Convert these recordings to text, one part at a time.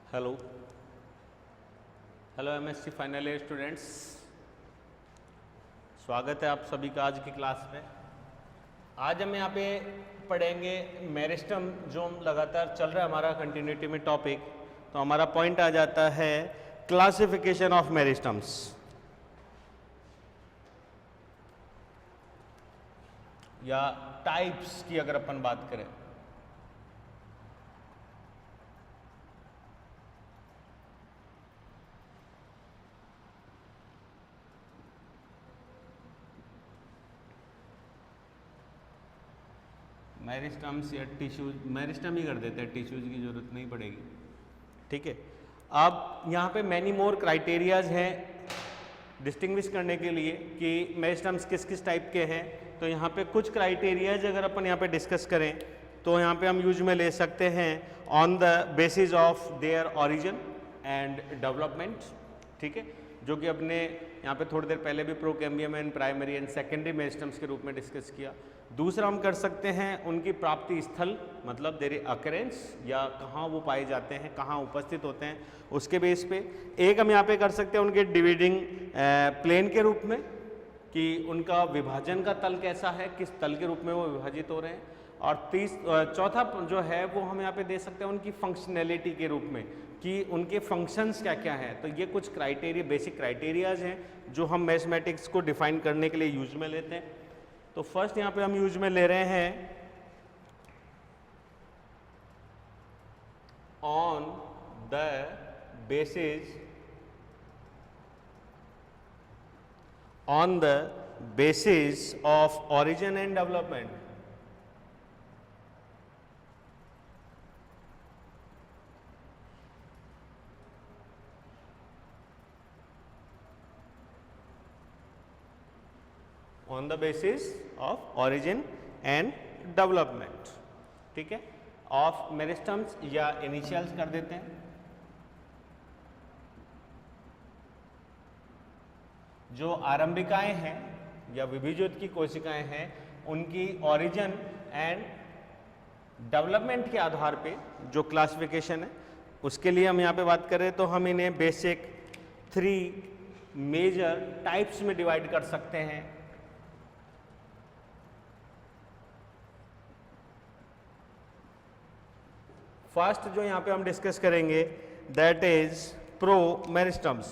Hello hello MSc final year students, स्वागत है आप सभी का आज की क्लास में। आज हम यहाँ पे पढ़ेंगे मेरिस्टम, जो लगातार चल रहा है हमारा कंटिन्यूटी में टॉपिक। तो हमारा पॉइंट आ जाता है क्लासिफिकेशन ऑफ मेरिस्टम्स या टाइप्स की अगर अपन बात करें। मेरिस्टम्स या टिश्यूज, मेरिस्टम ही कर देते हैं, टिश्यूज की जरूरत नहीं पड़ेगी। ठीक है, अब यहाँ पे मैनी मोर क्राइटेरियाज हैं डिस्टिंग्विश करने के लिए कि मेरिस्टम्स किस किस टाइप के हैं। तो यहाँ पे कुछ क्राइटेरियाज अगर अपन यहाँ पे डिस्कस करें तो यहाँ पे हम यूज में ले सकते हैं on the basis of their origin and development. ठीक है, जो कि अपने यहाँ पे थोड़ी देर पहले भी procambium and primary and secondary meristems के रूप में डिस्कस किया। दूसरा हम कर सकते हैं उनकी प्राप्ति स्थल, मतलब देयर अकरेंस या कहाँ वो पाए जाते हैं, कहाँ उपस्थित होते हैं, उसके बेस पे। एक हम यहाँ पे कर सकते हैं उनके डिवाइडिंग प्लेन के रूप में कि उनका विभाजन का तल कैसा है, किस तल के रूप में वो विभाजित हो रहे हैं। और चौथा जो है वो हम यहाँ पे दे सकते हैं उनकी फंक्शनैलिटी के रूप में कि उनके फंक्शंस क्या क्या हैं। तो ये कुछ क्राइटेरिया, बेसिक क्राइटेरियाज हैं जो हम मैथमेटिक्स को डिफाइन करने के लिए यूज में लेते हैं। तो फर्स्ट यहाँ पे हम यूज में ले रहे हैं on the basis of origin and development. On the basis of origin and development. ठीक है, ऑफ मेरिस्टम्स या इनिशियल्स कर देते हैं। जो आरंभिकाएं हैं या विभिजित की कोशिकाएं हैं उनकी ओरिजिन एंड डेवलपमेंट के आधार पे जो क्लासिफिकेशन है उसके लिए हम यहाँ पे बात करें तो हम इन्हें बेसिक 3 मेजर टाइप्स में डिवाइड कर सकते हैं। फर्स्ट जो यहाँ पे हम डिस्कस करेंगे that is pro meristems.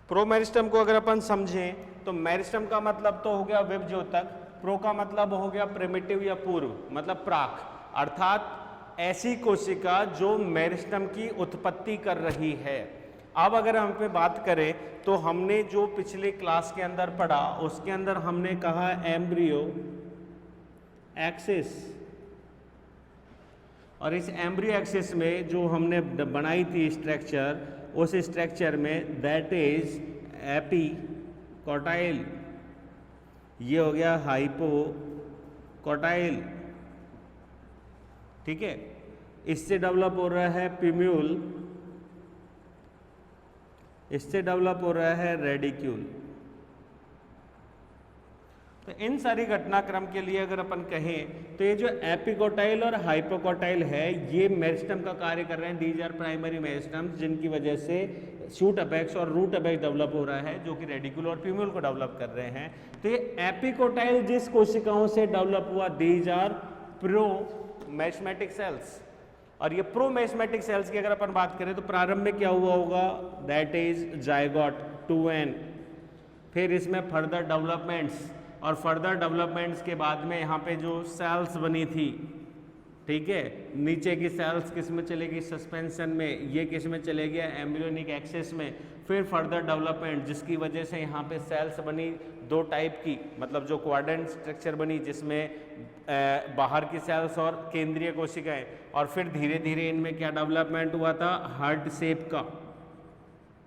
Pro meristem को अगर अपन समझें तो मेरिस्टम का मतलब तो हो गया विभज्योतक, प्रो का मतलब हो गया प्रिमिटिव या पूर्व, मतलब प्राक, अर्थात ऐसी कोशिका जो मेरिस्टम की उत्पत्ति कर रही है। अब अगर हम पे बात करें तो हमने जो पिछले क्लास के अंदर पढ़ा उसके अंदर हमने कहा एम्ब्रियो एक्सिस, और इस एम्ब्रियो एक्सिस में जो हमने बनाई थी स्ट्रक्चर, उस स्ट्रक्चर में दैट इज एपिकोटाइल, ये हो गया हाइपोकोटाइल। ठीक है, इससे डेवलप हो रहा है पिम्यूल, इससे डेवलप हो रहा है रेडिक्यूल। तो इन सारी घटनाक्रम के लिए अगर अपन कहें तो ये जो एपिकोटाइल और हाइपोकोटाइल है ये मेरिस्टम का कार्य कर रहे हैं। दीज आर प्राइमरी मेरिस्टम्स जिनकी वजह से शूट अपेक्स और रूट अपेक्स डेवलप हो रहा है, जो कि रेडिक्यूल और प्यूम्यूल को डेवलप कर रहे हैं। तो ये एपिकोटाइल जिस कोशिकाओं से डेवलप हुआ these are promeristematic cells, और ये प्रो मेरिस्टेमेटिक सेल्स की अगर अपन बात करें तो प्रारंभ में क्या हुआ होगा, दैट इज जायगोट 2n, फिर इसमें फर्दर डेवलपमेंट्स, और फर्दर डेवलपमेंट्स के बाद में यहाँ पे जो सेल्स बनी थी, ठीक है, नीचे की सेल्स किस में चलेगी, सस्पेंशन में, ये किस में चलेगी, एम्ब्रियोनिक एक्सिस में। फिर फर्दर डेवलपमेंट जिसकी वजह से यहाँ पे सेल्स बनी 2 टाइप की, मतलब जो क्वाड्रेंट स्ट्रक्चर बनी जिसमें बाहर की सेल्स और केंद्रीय कोशिकाएं, और फिर धीरे धीरे इनमें क्या डेवलपमेंट हुआ था, हार्ट शेप का।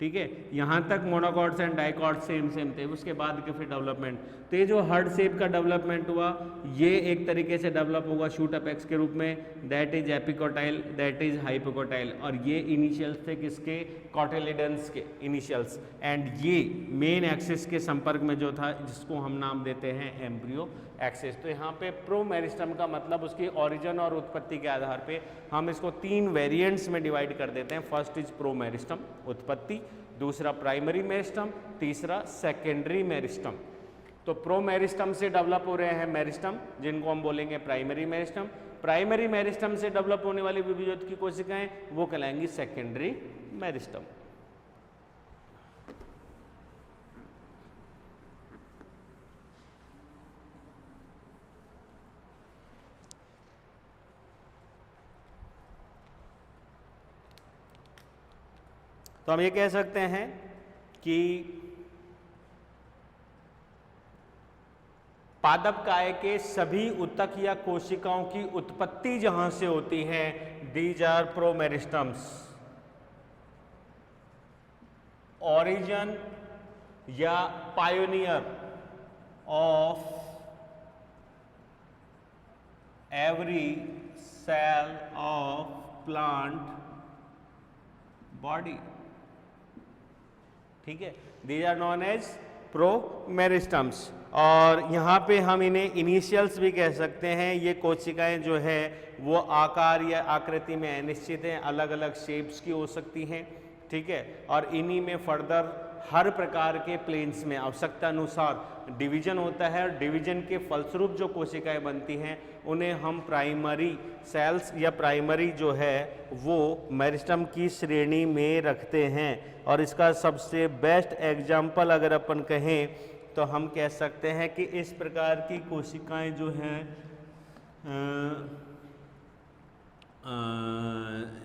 ठीक है, यहाँ तक मोनोकॉट्स एंड डाइकॉट्स सेम थे, उसके बाद के फिर डेवलपमेंट। तो ये जो हर्ड शेप का डेवलपमेंट हुआ, ये एक तरीके से डेवलप होगा शूट अपेक्स के रूप में, that is epicotyl, that is hypocotyl, और ये इनिशियल्स थे किसके, कॉटिलिडन्स के इनिशियल्स, एंड ये मेन एक्सिस के संपर्क में जो था, जिसको हम नाम देते हैं एम्ब्रियो एक्सिस। तो यहाँ पे प्रोमेरिस्टम का मतलब उसकी ओरिजिन और उत्पत्ति के आधार पे हम इसको 3 वेरिएंट्स में डिवाइड कर देते हैं। फर्स्ट इज प्रोमेरिस्टम उत्पत्ति, दूसरा प्राइमरी मेरिस्टम, तीसरा सेकेंडरी मेरिस्टम। तो प्रोमेरिस्टम से डेवलप हो रहे हैं मेरिस्टम, जिनको हम बोलेंगे प्राइमरी मेरिस्टम। प्राइमरी मेरिस्टम से डेवलप होने वाली विभिजोत की कोशिकाएं वो कहलाएंगी सेकेंडरी मेरिस्टम। तो हम ये कह सकते हैं कि पादप काय के सभी ऊतक या कोशिकाओं की उत्पत्ति जहां से होती है, दीज आर प्रोमेरिस्टम्स। ओरिजिन या pioneer of every cell of plant body, ठीक है, these are known as promeristems. और यहाँ पे हम इन्हें इनिशियल्स भी कह सकते हैं। ये कोशिकाएं जो है वो आकार या आकृति में अनिश्चित हैं, अलग अलग शेप्स की हो सकती हैं, ठीक है, और इन्हीं में फर्दर हर प्रकार के प्लेन्स में आवश्यकता अनुसार डिवीजन होता है, और डिवीजन के फलस्वरूप जो कोशिकाएं बनती हैं उन्हें हम प्राइमरी सेल्स या प्राइमरी जो है वो मेरिस्टम की श्रेणी में रखते हैं। और इसका सबसे बेस्ट एग्जाम्पल अगर अपन कहें तो हम कह सकते हैं कि इस प्रकार की कोशिकाएं जो हैं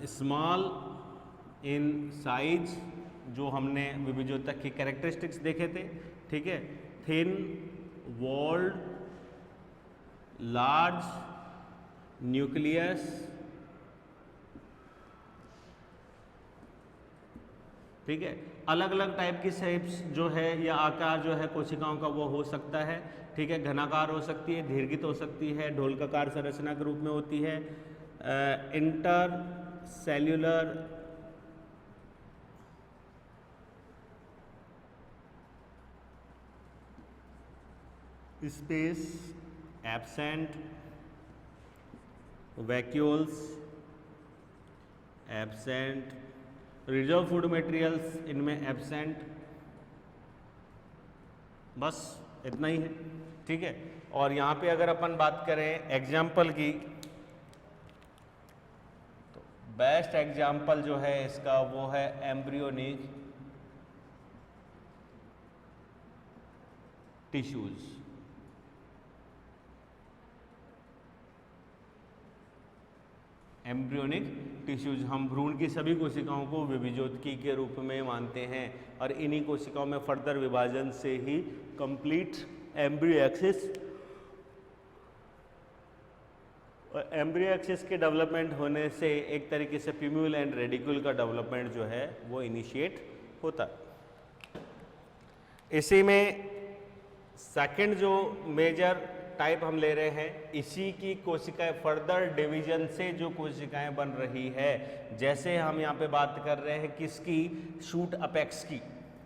स्मॉल इन साइज, जो हमने विभिजोतक की कैरेक्टरिस्टिक्स देखे थे, ठीक है, थिन वॉल्ड, लार्ज न्यूक्लियस, ठीक है, अलग अलग टाइप की शेप्स जो है या आकार जो है कोशिकाओं का वो हो सकता है, ठीक है, घनाकार हो सकती है, दीर्घित हो सकती है, ढोलकाकार संरचना के रूप में होती है, inter cellular space absent, vacuoles absent, reserve food materials इनमें एब्सेंट, बस इतना ही है, ठीक है। और यहाँ पे अगर अपन बात करें एग्जाम्पल की, तो बेस्ट एग्जाम्पल जो है इसका वो है एम्ब्रियोनिक टिश्यूज। एम्ब्रियोनिक टिश्यूज, हम भ्रूण की सभी कोशिकाओं को विभिजोतकी के रूप में मानते हैं, और इन्हीं कोशिकाओं में फर्दर विभाजन से ही कंप्लीट एम्ब्रियो एक्सिस और एम्ब्रियो एक्सिस के डेवलपमेंट होने से एक तरीके से प्यूम्यूल एंड रेडिक्यूल का डेवलपमेंट जो है वो इनिशिएट होता है। इसी में सेकंड जो मेजर टाइप हम ले रहे हैं, इसी की कोशिकाएं फर्दर डिवीजन से जो कोशिकाएं बन रही है, जैसे हम यहाँ पे बात कर रहे हैं किसकी, शूट अपेक्स की,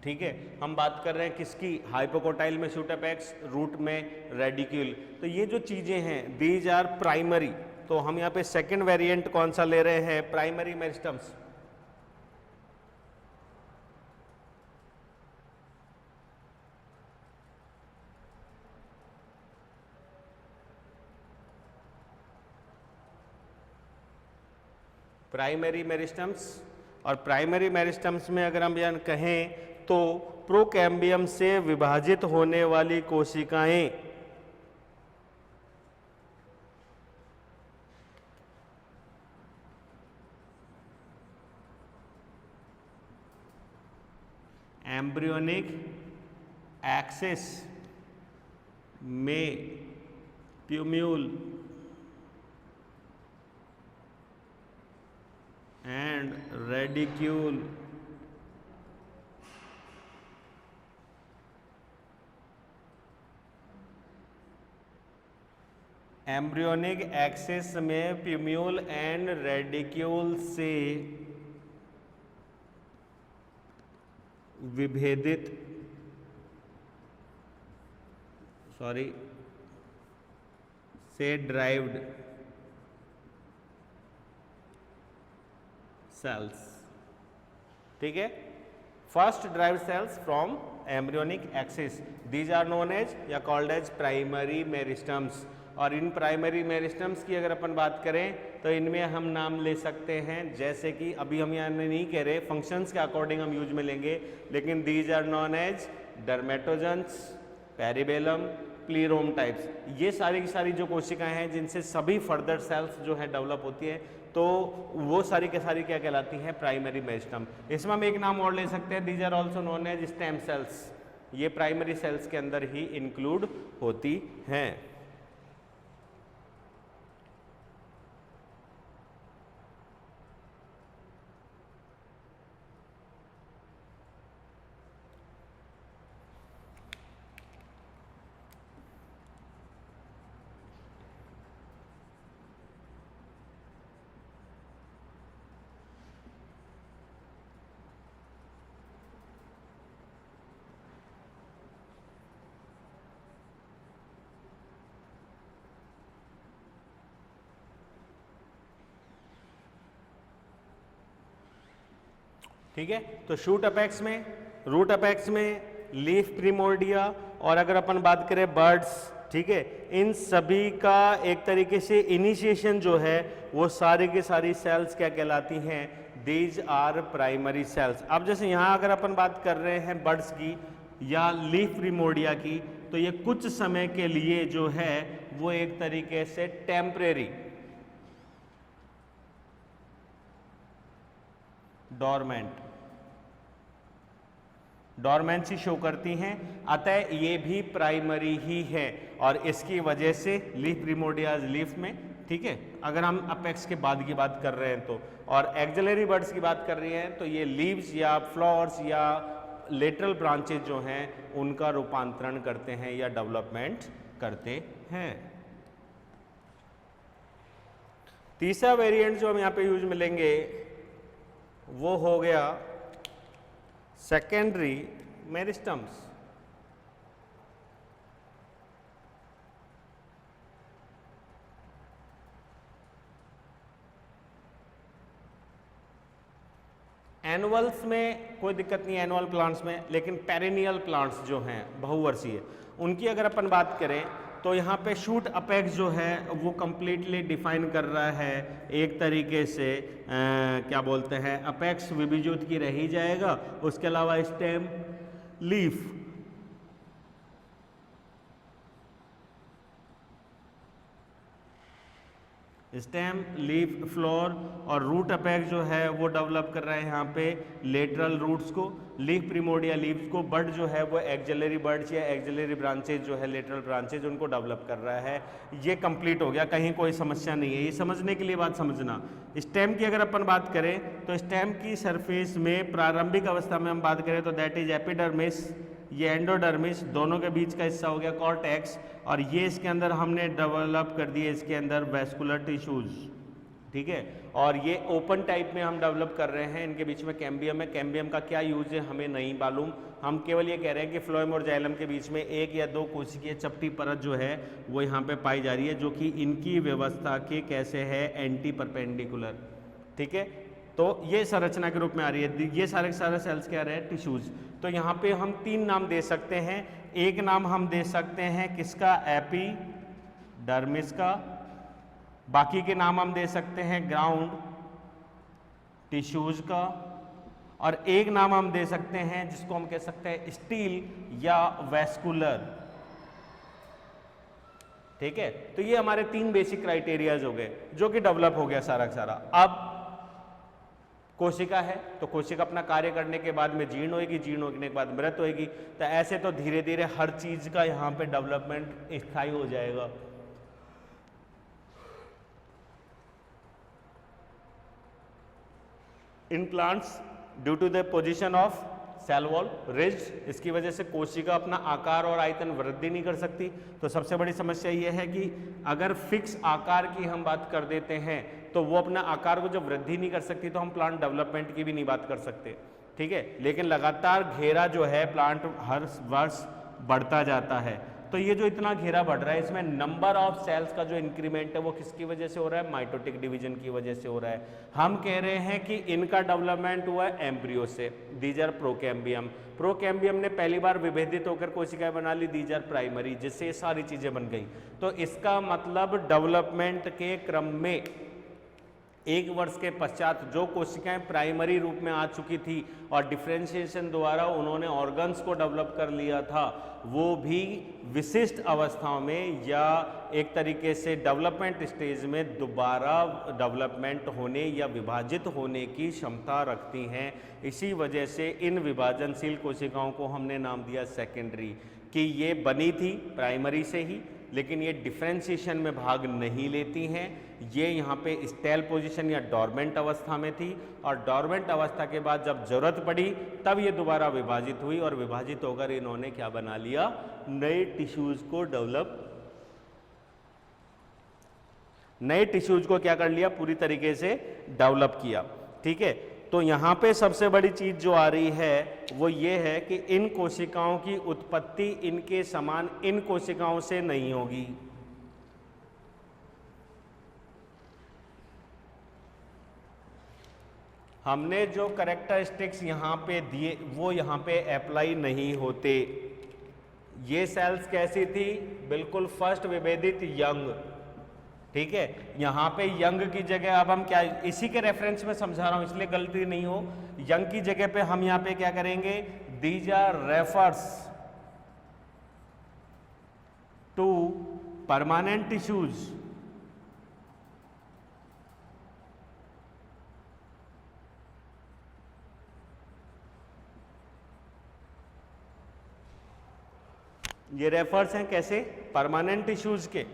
ठीक है, हम बात कर रहे हैं किसकी, हाइपोकोटाइल में शूट अपेक्स, रूट में रेडिक्यूल। तो ये जो चीजें हैं दीज आर प्राइमरी। तो हम यहाँ पे सेकंड वेरिएंट कौन सा ले रहे हैं, प्राइमरी मेरिस्टम्स। प्राइमरी मेरिस्टम्स, और प्राइमरी मेरिस्टम्स में अगर हम यह कहें तो प्रोकैम्बियम से विभाजित होने वाली कोशिकाएं एम्ब्रियोनिक एक्सिस में प्यूम्यूल एंड रेडिक्यूल एम्ब्रियोनिक एक्सिस में प्यूम्यूल एंड रेडिक्यूल से विभेदित से ड्राइव्ड सेल्स, ठीक है, first derived cells from embryonic axis, these are known as या कॉल्ड एज प्राइमरी मेरिस्टम्स। और इन प्राइमरी मेरिस्टम्स की अगर अपन बात करें तो इनमें हम नाम ले सकते हैं, जैसे कि अभी हम यहाँ नहीं कह रहे, फंक्शंस के अकॉर्डिंग हम यूज में लेंगे, लेकिन these are known as dermatogens, periblem, plerome types. ये सारी की सारी जो कोशिकाएं हैं जिनसे सभी फर्दर सेल्स जो है डेवलप होती है, तो वो सारी के सारी क्या कहलाती हैं, प्राइमरी मेरिस्टम। इसमें हम एक नाम और ले सकते हैं, these are also known as stem cells. ये प्राइमरी सेल्स के अंदर ही इंक्लूड होती हैं। ठीक है, तो शूट अपेक्स में, रूट अपेक्स में, लीफ प्रिमोर्डिया, और अगर अपन बात करें बर्ड्स, ठीक है, इन सभी का एक तरीके से इनिशिएशन जो है वो सारी के सारी सेल्स क्या कहलाती हैं, दीज आर प्राइमरी सेल्स। अब जैसे यहाँ अगर अपन बात कर रहे हैं बर्ड्स की या लीफ प्रिमोर्डिया की, तो ये कुछ समय के लिए जो है वो एक तरीके से टेम्परेरी डॉर्मेंसी शो करती हैं, अतः ये भी प्राइमरी ही है, और इसकी वजह से लीफ प्रिमोर्डियाज लीफ में, ठीक है, अगर हम अपेक्स के बाद की बात कर रहे हैं तो, और एक्सिलरी बर्ड्स की बात कर रही हैं तो ये लीव्स या फ्लावर्स या लेटरल ब्रांचेज जो हैं उनका रूपांतरण करते हैं या डेवलपमेंट करते हैं। तीसरा वेरिएंट जो हम यहाँ पे यूज में लेंगे वो हो गया सेकेंडरी मेरिस्टम्स। एनुअल्स में कोई दिक्कत नहीं है, एनुअल प्लांट्स में, लेकिन पेरेनियल प्लांट्स जो हैं बहुवर्षीय, उनकी अगर अपन बात करें तो यहाँ पे शूट अपेक्स जो है वो कंप्लीटली डिफाइन कर रहा है एक तरीके से क्या बोलते हैं, अपेक्स विभिजुत की रह ही जाएगा, उसके अलावा stem, leaf, stem, leaf, floor, और रूट अपेक्स जो है वो डेवलप कर रहा है यहाँ पे लेटरल रूट्स को, लीफ प्रिमोर्डिया लीव्स को, बर्ड जो है वो एक्सिलरी बर्ड्स या एक्सिलरी ब्रांचेज जो है लेटरल ब्रांचेज उनको डेवलप कर रहा है। ये कंप्लीट हो गया, कहीं कोई समस्या नहीं है, ये समझने के लिए बात समझना। स्टेम की अगर अपन बात करें तो स्टेम की सरफेस में प्रारंभिक अवस्था में हम बात करें तो दैट इज एपिडर्मिस, ये एंडोडर्मिस, दोनों के बीच का हिस्सा हो गया कॉर्टेक्स, और ये इसके अंदर हमने डेवलप कर दिए इसके अंदर वैस्कुलर टिश्यूज, ठीक है, और ये ओपन टाइप में हम डेवलप कर रहे हैं, इनके बीच में कैम्बियम है। कैम्बियम का क्या यूज है हमें नहीं मालूम, हम केवल ये कह रहे हैं कि फ्लोएम और जाइलम के बीच में एक या दो कोशिकीय चपटी परत जो है वो यहाँ पे पाई जा रही है, जो कि इनकी व्यवस्था के कैसे है, एंटी परपेंडिकुलर, ठीक है, तो ये संरचना के रूप में आ रही है। ये सारे सेल्स क्या रहे हैं, टिश्यूज। तो यहाँ पे हम तीन नाम दे सकते हैं, एक नाम हम दे सकते हैं किसका, एपिडर्मिस का, बाकी के नाम हम दे सकते हैं ग्राउंड टिश्यूज का, और एक नाम हम दे सकते हैं जिसको हम कह सकते हैं स्टील या वैस्कुलर, ठीक है। तो ये हमारे तीन बेसिक क्राइटेरियाज हो गए जो कि डेवलप हो गया सारा का सारा। अब कोशिका है तो कोशिका अपना कार्य करने के बाद में जीर्ण होगी, जीर्ण होने के बाद मृत होगी, तो ऐसे तो धीरे धीरे हर चीज का यहाँ पे डेवलपमेंट स्थायी हो जाएगा। In plants, due to the position of cell wall rigid, इसकी वजह से कोशिका अपना आकार और आयतन वृद्धि नहीं कर सकती। तो सबसे बड़ी समस्या यह है कि अगर फिक्स आकार की हम बात कर देते हैं तो वो अपना आकार को जब वृद्धि नहीं कर सकती तो हम प्लांट डेवलपमेंट की भी नहीं बात कर सकते, ठीक है। लेकिन लगातार घेरा जो है प्लांट हर वर्ष बढ़ता जाता है। तो ये जो इतना घेरा बढ़ रहा है इसमें नंबर ऑफ सेल्स का जो इंक्रीमेंट है वो किसकी वजह से हो रहा है? माइटोटिक डिवीजन की वजह से हो रहा है। हम कह रहे हैं कि इनका डेवलपमेंट हुआ है एम्ब्रियो से, दीज आर प्रोकैम्बियम। प्रोकैम्बियम ने पहली बार विभेदित होकर कोशिकाएं बना ली, दीज आर प्राइमरी, जिससे ये सारी चीजें बन गई। तो इसका मतलब डेवलपमेंट के क्रम में एक वर्ष के पश्चात जो कोशिकाएं प्राइमरी रूप में आ चुकी थी और डिफरेंशिएशन द्वारा उन्होंने ऑर्गन्स को डेवलप कर लिया था, वो भी विशिष्ट अवस्थाओं में या एक तरीके से डेवलपमेंट स्टेज में दोबारा डेवलपमेंट होने या विभाजित होने की क्षमता रखती हैं। इसी वजह से इन विभाजनशील कोशिकाओं को हमने नाम दिया सेकेंडरी, कि ये बनी थी प्राइमरी से ही लेकिन ये डिफरेंशिएशन में भाग नहीं लेती हैं। ये यहाँ पे स्टेल पोजीशन या डॉर्मेंट अवस्था में थी और डॉर्मेंट अवस्था के बाद जब जरूरत पड़ी तब ये दोबारा विभाजित हुई और विभाजित होकर इन्होंने क्या बना लिया? नए टिश्यूज को डेवलप, नए टिश्यूज को क्या कर लिया? पूरी तरीके से डेवलप किया, ठीक है। तो यहाँ पे सबसे बड़ी चीज जो आ रही है वो ये है कि इन कोशिकाओं की उत्पत्ति इनके समान इन कोशिकाओं से नहीं होगी। हमने जो कैरेक्टरिस्टिक्स यहाँ पे दिए वो यहाँ पे अप्लाई नहीं होते। ये सेल्स कैसी थी? बिल्कुल फर्स्ट विभेदित यंग, ठीक है। यहाँ पे यंग की जगह अब हम क्या, इसी के रेफरेंस में समझा रहा हूं इसलिए गलती नहीं हो, यंग की जगह पे हम यहाँ पे क्या करेंगे? These are refers to permanent tissues. ये रेफर्स हैं कैसे? परमानेंट टिश्यूज के।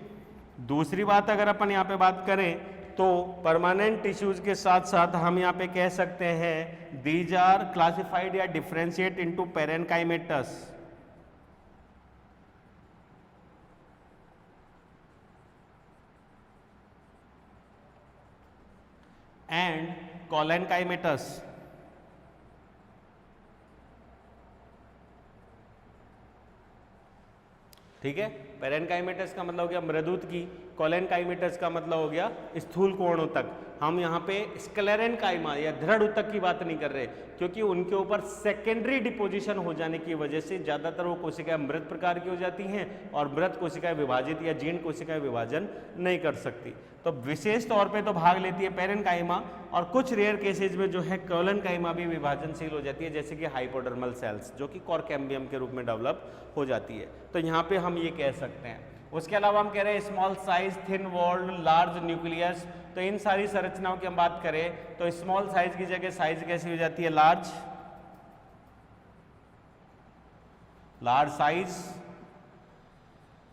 दूसरी बात अगर अपन यहाँ पे बात करें तो परमानेंट टिश्यूज के साथ साथ हम यहाँ पे कह सकते हैं दीज आर क्लासिफाइड या डिफरेंशिएट इनटू पेरेनकाइमेटस एंड कोलेनकाइमेटस। ठीक है, पेरेनकाइमेटस का मतलब हो गया मृदुत की, कोलेनकाइमेटस का मतलब हो गया स्थूल कोणों तक। हम यहाँ पे स्क्लेरेनकाइमा या दृढ़ ऊतक की बात नहीं कर रहे क्योंकि उनके ऊपर सेकेंडरी डिपोजिशन हो जाने की वजह से ज्यादातर वो कोशिकाएं मृत प्रकार की हो जाती हैं और मृत कोशिकाएं विभाजित या जीर्ण कोशिकाएं विभाजन नहीं कर सकती। तो विशेष तौर पे तो भाग लेती है पेरेनकाइमा और कुछ रेयर केसेज में जो है कोलेनकाइमा भी विभाजनशील हो जाती है, जैसे कि हाइपोडर्मल सेल्स जो कि कॉर्कैम्बियम के रूप में डेवलप हो जाती है। तो यहाँ पे हम ये कह सकते हैं। उसके अलावा हम कह रहे हैं small size, thin walled, large nucleus. तो इन सारी संरचनाओं की हम बात करें तो स्मॉल साइज की जगह साइज कैसी हो जाती है? Large, large size.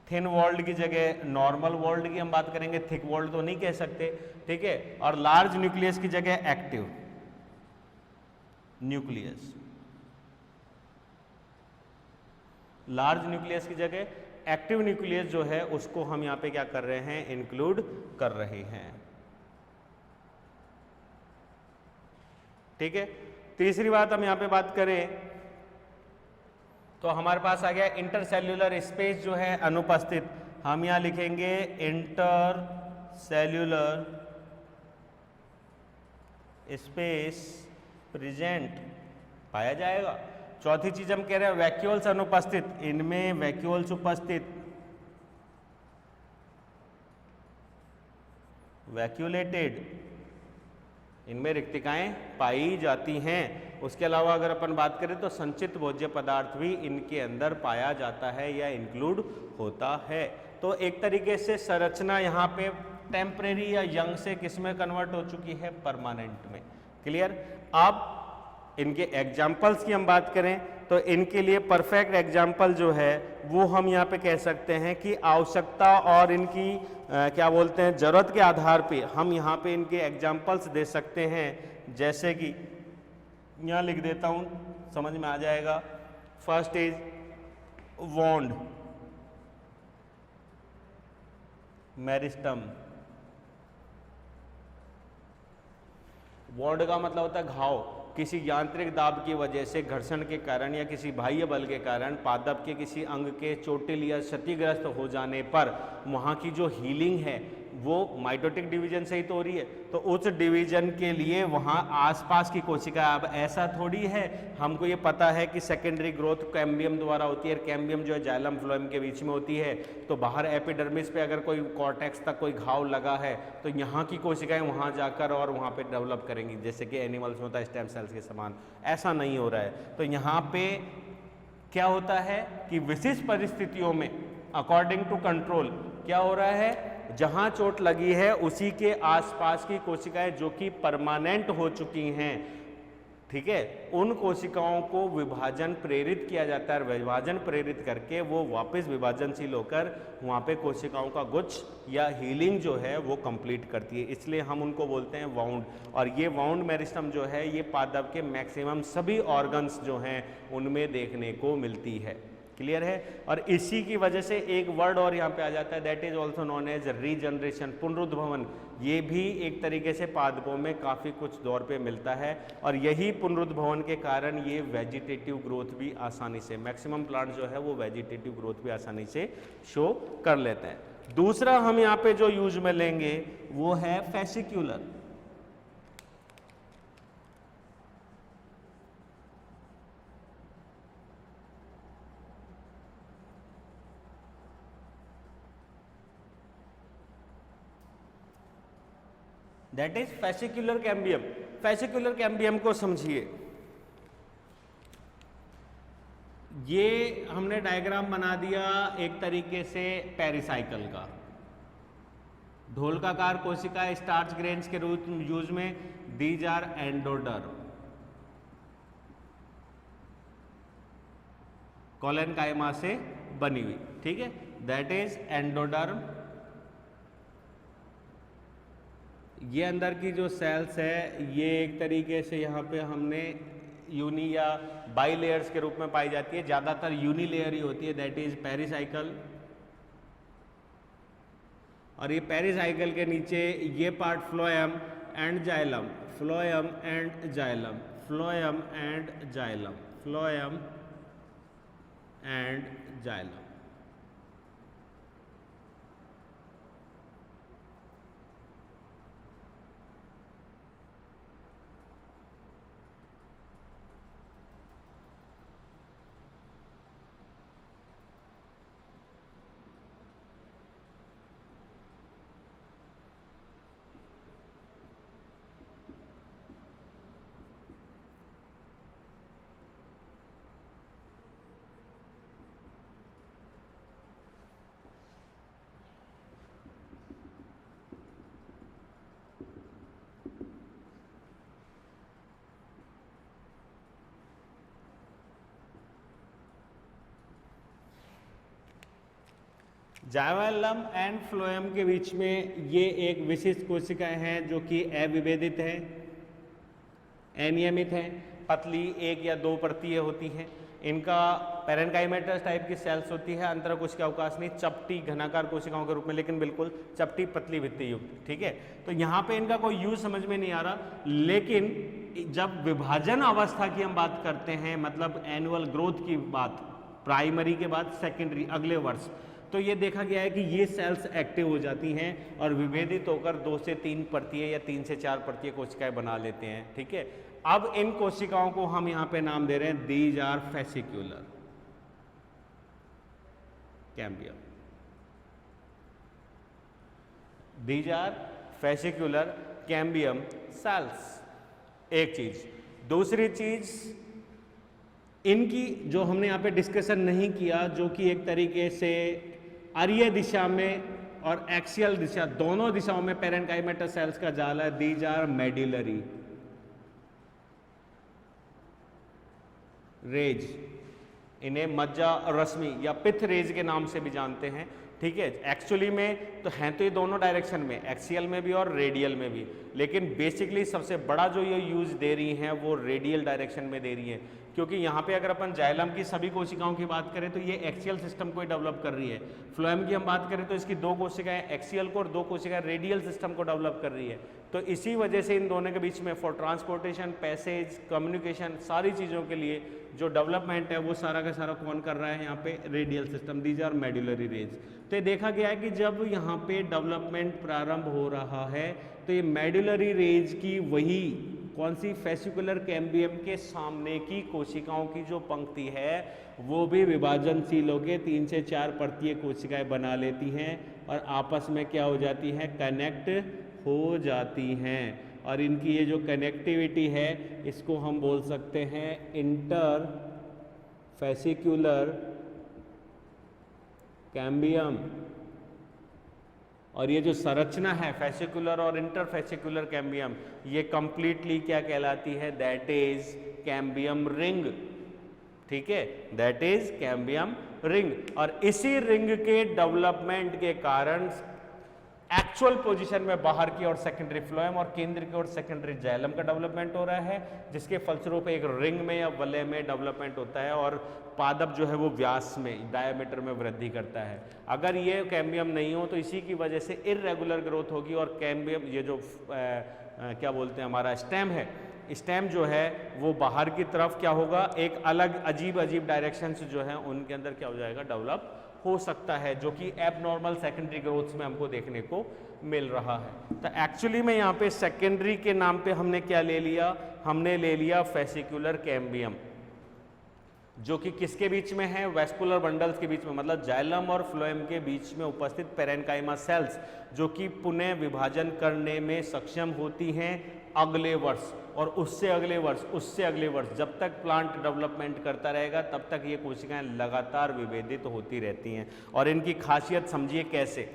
Thin walled की जगह नॉर्मल वॉल्ड की हम बात करेंगे, थिक वॉल्ड तो नहीं कह सकते, ठीक है। और लार्ज न्यूक्लियस की जगह एक्टिव न्यूक्लियस, लार्ज न्यूक्लियस की जगह एक्टिव न्यूक्लियस जो है उसको हम यहां पे क्या कर रहे हैं? इंक्लूड कर रहे हैं, ठीक है। तीसरी बात हम यहां पे बात करें तो हमारे पास आ गया इंटरसेल्यूलर स्पेस जो है अनुपस्थित। हम यहां लिखेंगे इंटरसेल्यूलर स्पेस प्रेजेंट, पाया जाएगा। चौथी चीज हम कह रहे हैं वैक्यूल्स अनुपस्थित, इनमें वैक्यूल्स उपस्थित, वैक्यूलेटेड, इनमें रिक्तिकाएं पाई जाती हैं। उसके अलावा अगर अपन बात करें तो संचित भोज्य पदार्थ भी इनके अंदर पाया जाता है या इंक्लूड होता है। तो एक तरीके से संरचना यहाँ पे टेम्परेरी या यंग से किसमें कन्वर्ट हो चुकी है? परमानेंट में। क्लियर? अब इनके एग्जाम्पल्स की हम बात करें तो इनके लिए परफेक्ट एग्जाम्पल जो है वो हम यहाँ पे कह सकते हैं कि आवश्यकता और इनकी क्या बोलते हैं जरूरत के आधार पे हम यहाँ पे इनके एग्जाम्पल्स दे सकते हैं। जैसे कि यहाँ लिख देता हूँ समझ में आ जाएगा। First is wound, meristem. Wound का मतलब होता है घाव, किसी यांत्रिक दाब की वजह से, घर्षण के कारण या किसी बाह्य बल के कारण पादप के किसी अंग के चोटिल या क्षतिग्रस्त हो जाने पर वहाँ की जो हीलिंग है वो माइटोटिक डिवीजन से ही तो हो रही है, तो उस डिवीजन के लिए वहाँ आसपास की कोशिका, अब ऐसा थोड़ी है, हमको ये पता है कि सेकेंडरी ग्रोथ कैम्बियम द्वारा होती है, कैम्बियम जो है जाइलम फ्लोएम के बीच में होती है, तो बाहर एपिडर्मिस पे अगर कोई कॉर्टेक्स तक कोई घाव लगा है तो यहाँ की कोशिकाएं वहाँ जाकर और वहाँ पे डेवलप करेंगी, जैसे कि एनिमल्स में होता है स्टेम सेल्स के समान। ऐसा नहीं हो रहा है। तो यहाँ पे क्या होता है कि विशिष्ट परिस्थितियों में अकॉर्डिंग टू कंट्रोल क्या हो रहा है, जहां चोट लगी है उसी के आसपास की कोशिकाएं जो कि परमानेंट हो चुकी हैं, ठीक है, उन कोशिकाओं को विभाजन प्रेरित किया जाता है। विभाजन प्रेरित करके वो वापस विभाजनशील होकर वहाँ पे कोशिकाओं का गुच्छ या हीलिंग जो है वो कंप्लीट करती है, इसलिए हम उनको बोलते हैं वाउंड। और ये वाउंड मेरिस्टम जो है ये पादप के मैक्सिमम सभी ऑर्गन्स जो हैं उनमें देखने को मिलती है। क्लियर है। और इसी की वजह से एक वर्ड और यहाँ पे आ जाता है, that is also known as regeneration, पुनरुद्भवन। ये भी एक तरीके से पादपों में काफ़ी कुछ दौर पे मिलता है, और यही पुनरुद्भवन के कारण ये वेजिटेटिव ग्रोथ भी आसानी से, मैक्सिमम प्लांट जो है वो वेजिटेटिव ग्रोथ भी आसानी से शो कर लेते हैं। दूसरा हम यहाँ पे जो यूज में लेंगे वो है fascicular. That is fascicular cambium. Fascicular cambium को समझिए, ये हमने डायग्राम बना दिया एक तरीके से पेरिसाइकिल का। ढोलकाकार कोशिका स्टार्च ग्रेन्स के रूप यूज में, दीज आर एंडोडर्म, कोलेनकाइमा से बनी हुई, ठीक है, दैट इज एंडोडर्म। ये अंदर की जो सेल्स है ये एक तरीके से यहाँ पे हमने यूनी या बाई लेयर्स के रूप में पाई जाती है, ज़्यादातर यूनी लेयर ही होती है, दैट इज पेरिसाइकिल। और ये पेरिसाइकिल के नीचे ये part phloem and xylem, phloem and xylem, phloem and xylem, phloem and xylem. Xylem and phloem के बीच में ये एक विशिष्ट कोशिकाएं हैं जो कि अविभेदित है, अनियमित है, पतली एक या दो परतीय होती हैं। इनका पेरेन्काइमेटस टाइप की सेल्स होती है, अंतर कोशिका अवकाश नहीं, चपटी घनाकार कोशिकाओं के रूप में, लेकिन बिल्कुल चपटी पतली भित्ति युक्त, ठीक है। तो यहाँ पे इनका कोई यूज समझ में नहीं आ रहा, लेकिन जब विभाजन अवस्था की हम बात करते हैं, मतलब एनुअल ग्रोथ की बात, प्राइमरी के बाद सेकेंडरी अगले वर्ष, तो ये देखा गया है कि ये सेल्स एक्टिव हो जाती हैं और विभेदित होकर 2 से 3 परतीय या 3 से 4 परतीय कोशिकाएं बना लेते हैं, ठीक है। अब इन कोशिकाओं को हम यहाँ पे नाम दे रहे हैं, these are fascicular cambium, these are fascicular cambium cells. एक चीज, दूसरी चीज इनकी जो हमने यहाँ पे डिस्कशन नहीं किया, जो कि एक तरीके से आर्य दिशा में और एक्सियल दिशा दोनों दिशाओं में पेरेन्काइमेटस सेल्स का जाल है, दीज आर मेडिलरी रेज, इन्हें मज्जा रश्मि या पिथ रेज के नाम से भी जानते हैं, ठीक है। एक्चुअली में तो हैं तो ये दोनों डायरेक्शन में, एक्सियल में भी और रेडियल में भी, लेकिन बेसिकली सबसे बड़ा जो ये यूज दे रही हैं वो रेडियल डायरेक्शन में दे रही है, क्योंकि यहाँ पे अगर अपन जाइलम की सभी कोशिकाओं की बात करें तो ये एक्सियल सिस्टम को डेवलप कर रही है। फ्लोएम की हम बात करें तो इसकी 2 कोशिकाएं एक्सियल को और 2 कोशिकाएं रेडियल सिस्टम को डेवलप कर रही है। तो इसी वजह से इन दोनों के बीच में फॉर ट्रांसपोर्टेशन, पैसेज, कम्युनिकेशन, सारी चीज़ों के लिए जो डेवलपमेंट है वो सारा का सारा कौन कर रहा है यहाँ पे, radial system. These are medullary rays. तो ये देखा गया है कि जब यहाँ पे डेवलपमेंट प्रारंभ हो रहा है तो ये मेडुलरी रेज की वही कौन सी, फेसिकुलर कैम्बियम के सामने की कोशिकाओं की जो पंक्ति है वो भी विभाजनशील होकर 3 से 4 परतीय कोशिकाएं बना लेती हैं और आपस में क्या हो जाती हैं, कनेक्ट हो जाती हैं। और इनकी ये जो कनेक्टिविटी है इसको हम बोल सकते हैं इंटर फेसिकुलर कैम्बियम। और ये जो संरचना है फेसिकुलर और इंटरफेसिकुलर कैम्बियम, ये कंप्लीटली क्या कहलाती है, दैट इज कैम्बियम रिंग। ठीक है, दैट इज कैम्बियम रिंग। और इसी रिंग के डेवलपमेंट के कारण एक्चुअल पोजीशन में बाहर की ओर सेकेंडरी फ्लोएम और केंद्र की ओर सेकेंडरी जाइलम का डेवलपमेंट हो रहा है, जिसके फलस्वरूप एक रिंग में या वलय में डेवलपमेंट होता है और पादप जो है वो व्यास में, डायमीटर में वृद्धि करता है। अगर ये कैम्बियम नहीं हो तो इसी की वजह से इर्रेगुलर ग्रोथ होगी और कैम्बियम, ये जो क्या बोलते हैं हमारा स्टेम है, स्टेम जो है वो बाहर की तरफ क्या होगा, एक अलग अजीब अजीब डायरेक्शंस जो है उनके अंदर क्या हो जाएगा, डेवलप हो सकता है, जो कि एबनॉर्मल सेकेंडरी ग्रोथ में हमको देखने को मिल रहा है। तो एक्चुअली में यहाँ पे सेकेंडरी के नाम पे हमने क्या ले लिया, हमने ले लिया फेसिकुलर कैम्बियम, जो कि किसके बीच में है, वेस्कुलर बंडल्स के बीच में, मतलब जाइलम और फ्लोएम के बीच में उपस्थित पेरेन्काइमा सेल्स, जो कि पुनः विभाजन करने में सक्षम होती हैं अगले वर्ष और उससे अगले वर्ष, उससे अगले वर्ष। जब तक प्लांट डेवलपमेंट करता रहेगा तब तक ये कोशिकाएं लगातार विभेदित होती रहती हैं। और इनकी खासियत समझिए कैसे,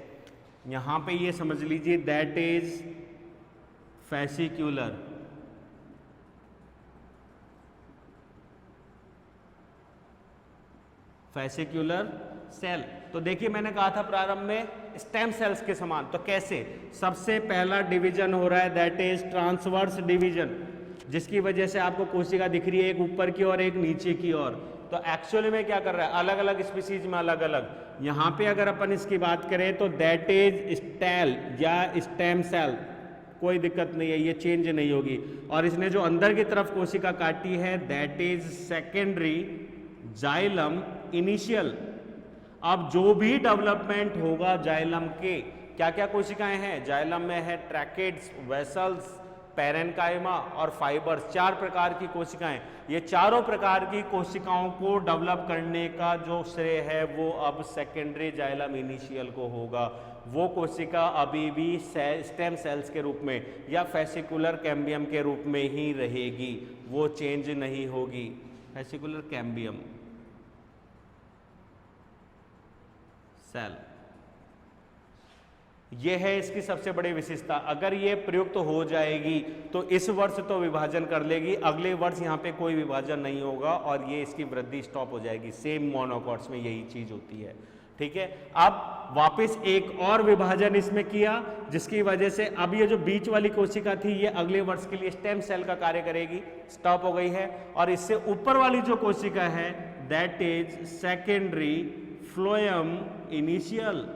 यहाँ पे ये समझ लीजिए that is fascicular fascicular cell. तो देखिए मैंने कहा था प्रारंभ में स्टेम सेल्स के समान, तो कैसे, सबसे पहला डिवीजन हो रहा है दैट इज ट्रांसवर्स डिवीजन, जिसकी वजह से आपको कोशिका दिख रही है एक ऊपर की और एक नीचे की ओर। तो एक्चुअली में क्या कर रहा है, अलग अलग स्पीसीज में अलग अलग, यहाँ पे अगर अपन इसकी बात करें तो दैट इज स्टेल या स्टेम सेल, कोई दिक्कत नहीं है, ये चेंज नहीं होगी। और इसने जो अंदर की तरफ कोशिका काटी है that is secondary xylem initial. अब जो भी डेवलपमेंट होगा जाइलम के, क्या क्या कोशिकाएं हैं जाइलम में, है ट्रैकेट्स, वेसल्स, पेरेन्काइमा और फाइबर्स, 4 प्रकार की कोशिकाएं। ये चारों प्रकार की कोशिकाओं को डेवलप करने का जो श्रेय है वो अब सेकेंडरी जाइलम इनिशियल को होगा। वो कोशिका अभी भी स्टेम सेल्स के रूप में या फेसिकुलर कैम्बियम के रूप में ही रहेगी, वो चेंज नहीं होगी। फेसिकुलर कैम्बियम सेल, ये है इसकी सबसे बड़ी विशेषता। अगर ये प्रयुक्त हो जाएगी तो इस वर्ष तो विभाजन कर लेगी, अगले वर्ष यहाँ पे कोई विभाजन नहीं होगा और ये इसकी वृद्धि स्टॉप हो जाएगी। सेम मोनोकॉट्स में यही चीज होती है। ठीक है, अब वापस एक और विभाजन इसमें किया, जिसकी वजह से अब ये जो बीच वाली कोशिका थी ये अगले वर्ष के लिए स्टेम सेल का कार्य करेगी, स्टॉप हो गई है। और इससे ऊपर वाली जो कोशिका है that is secondary phloem initial,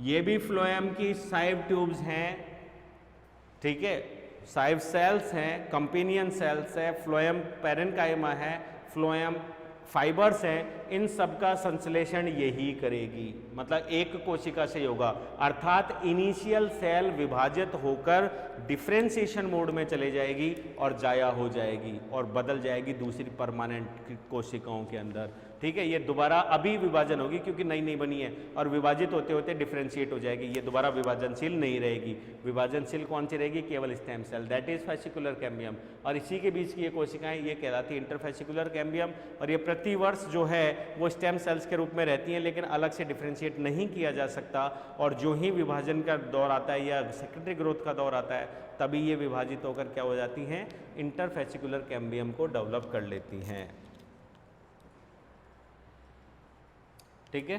ये भी फ्लोएम की साइव ट्यूब्स हैं। ठीक है, साइव सेल्स हैं, कंपेनियन सेल्स है, फ्लोएम पेरेन्काइमा है, फ्लोएम फाइबर्स हैं, इन सब का संश्लेषण यही करेगी, मतलब एक कोशिका से होगा। अर्थात इनिशियल सेल विभाजित होकर डिफरेंशिएशन मोड में चले जाएगी और जाया हो जाएगी और बदल जाएगी दूसरी परमानेंट कोशिकाओं के अंदर। ठीक है, ये दोबारा अभी विभाजन होगी क्योंकि नई नई बनी है और विभाजित होते होते डिफरेंशिएट हो जाएगी, ये दोबारा विभाजनशील नहीं रहेगी। विभाजनशील कौन सी रहेगी, केवल stem cell, that is fascicular cambium. और इसी के बीच की ये कोशिकाएं ये कहलाती है इंटरफेसिकुलर कैम्बियम। और ये प्रति वर्ष जो है वो स्टेम सेल्स के रूप में रहती हैं, लेकिन अलग से डिफरेंशिएट नहीं किया जा सकता। और जो ही विभाजन का दौर आता है या सेकेंडरी ग्रोथ का दौर आता है तभी ये विभाजित होकर क्या हो जाती हैं, इंटरफेसिकुलर कैम्बियम को डेवलप कर लेती हैं। ठीक है।